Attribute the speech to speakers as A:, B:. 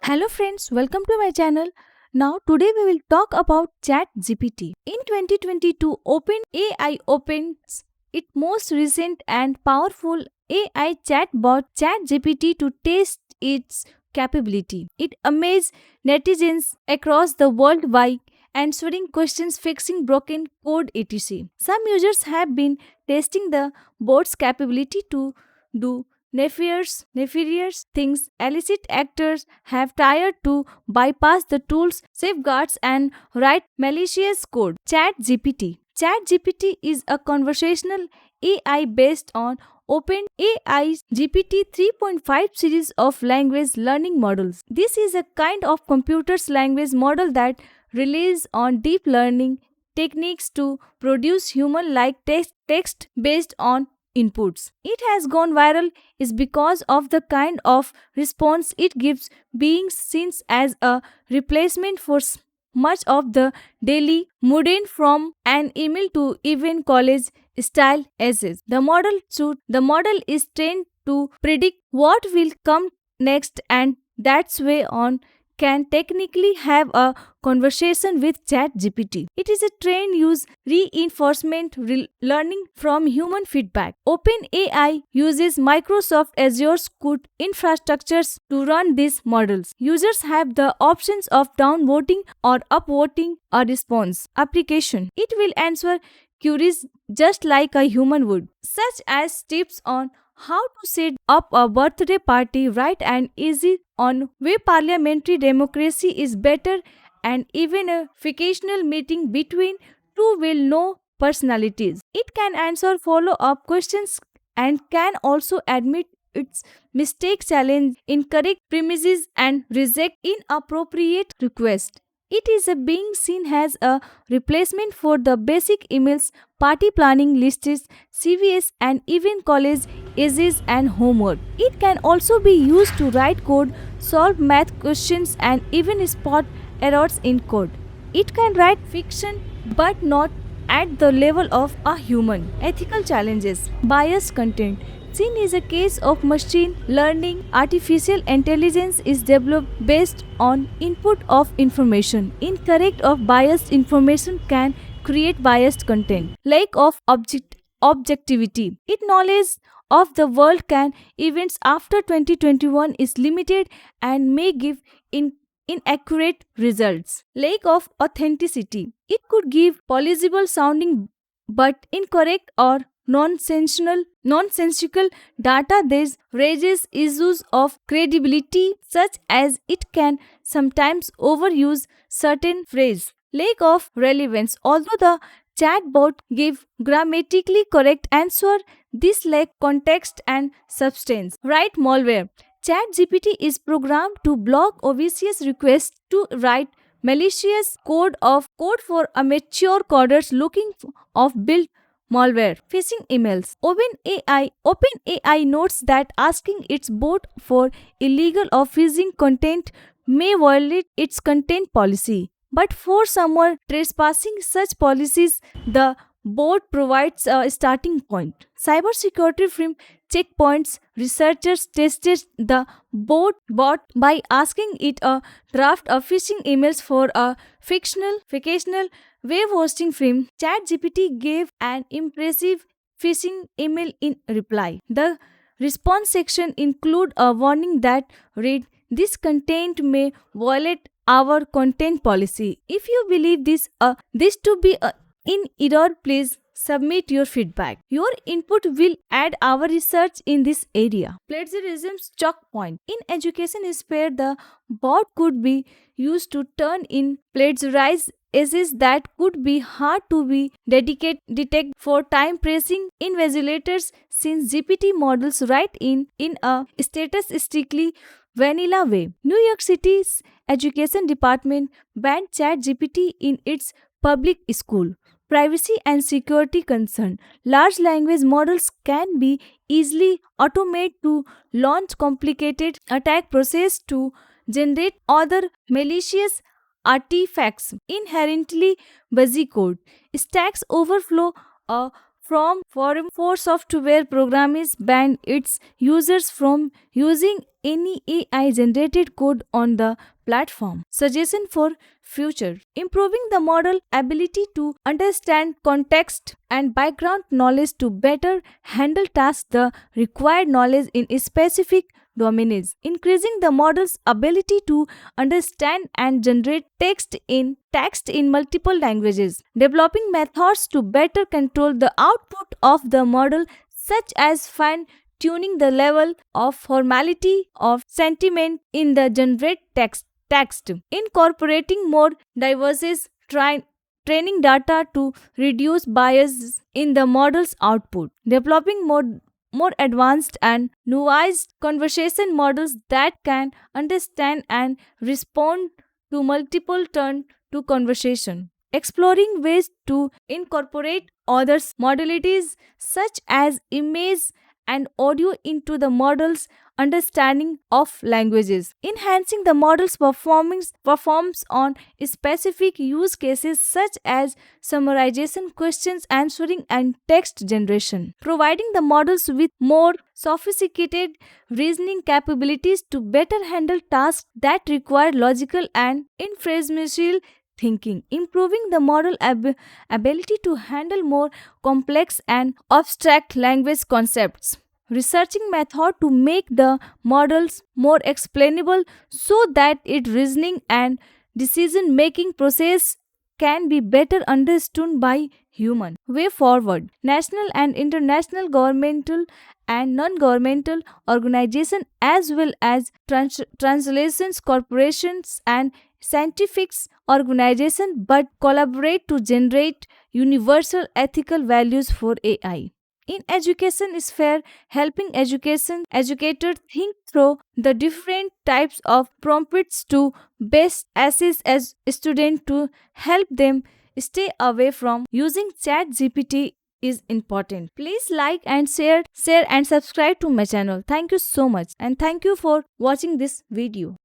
A: Hello friends, welcome to my channel. Now today we will talk about ChatGPT. In 2022, OpenAI opens its most recent and powerful AI chatbot ChatGPT to test its capability. It amazed netizens across the world by answering questions, fixing broken code, etc. Some users have been testing the bot's capability to do nefarious things. Illicit actors have tried to bypass the tool's safeguards and write malicious code. ChatGPT is a conversational AI based on OpenAI's GPT 3.5 series of language learning models. This is a kind of computer's language model that relies on deep learning techniques to produce human like text based on inputs. It has gone viral is because of the kind of response it gives, being seen as a replacement for much of the daily mundane, from an email to even college style essays. The model is trained to predict what will come next, and that's way on can technically have a conversation with ChatGPT. It is a trained use reinforcement learning from human feedback. OpenAI uses Microsoft Azure's CUDA infrastructures to run these models. Users have the options of downvoting or upvoting a response application. It will answer queries just like a human would, such as tips on how to set up a birthday party right and easy, on why parliamentary democracy is better, and even a fictional meeting between two well-known personalities. It can answer follow-up questions and can also admit its mistakes, challenge incorrect premises, and reject inappropriate requests. It is a being seen as a replacement for the basic emails, party planning lists, CVS, and even college essays and homework. It can also be used to write code, solve math questions, and even spot errors in code. It can write fiction but not at the level of a human. Ethical challenges, biased content. Sin is a case of machine learning. Artificial intelligence is developed based on input of information. Incorrect or biased information can create biased content. Lack of objectivity. Its knowledge of the world can events after 2021 is limited and may give inaccurate results. Lack of authenticity. It could give plausible sounding but incorrect or nonsensical data. This raises issues of credibility, such as it can sometimes overuse certain phrases. Lack of relevance. Although the chatbot give grammatically correct answer, this lack context and substance. Write malware. ChatGPT is programmed to block obvious requests to write malicious code for amateur coders looking of build malware. Phishing emails. OpenAI notes that asking its bot for illegal or phishing content may violate its content policy. But for someone trespassing such policies, the bot provides a starting point. Cybersecurity from checkpoints. Researchers tested the bot by asking it a draft of phishing emails for a fictional web hosting firm. ChatGPT gave an impressive phishing email in reply. The response section include a warning that read, "This content may violate our content policy. If you believe this to be in error, please submit your feedback. Your input will aid our research in this area." Plagiarism's chalk point. In education sphere, the bot could be used to turn in plagiarized essays that could be hard to be detect for time pressing invigilators, since GPT models write in a statistically vanilla way. New York City's education department banned ChatGPT in its public school. Privacy and security concern. Large language models can be easily automated to launch complicated attack process to generate other malicious artifacts. Inherently busy code. Stacks Overflow, a for software programs banned its users from using any AI generated code on the platform. Suggestion for future: improving the model ability to understand context and background knowledge to better handle tasks the required knowledge in specific domains, increasing the model's ability to understand and generate text in multiple languages, developing methods to better control the output of the model, such as fine tuning the level of formality of sentiment in the generate text, incorporating more diverse training data to reduce bias in the model's output, developing more advanced and nuanced conversation models that can understand and respond to multiple turn to conversation, exploring ways to incorporate other modalities such as image and audio into the model's understanding of languages, enhancing the model's performs on specific use cases such as summarization, questions answering, and text generation, providing the models with more sophisticated reasoning capabilities to better handle tasks that require logical and inferential thinking, improving the model ability to handle more complex and abstract language concepts, researching method to make the models more explainable so that its reasoning and decision making process can be better understood by human. Way forward: national and international governmental and non-governmental organizations as well as translations corporations and scientific organizations but collaborate to generate universal ethical values for AI. In education sphere, helping educators think through the different types of prompts to best assist as students to help them stay away from using ChatGPT is important. Please like and share and subscribe to my channel. Thank you so much and thank you for watching this video.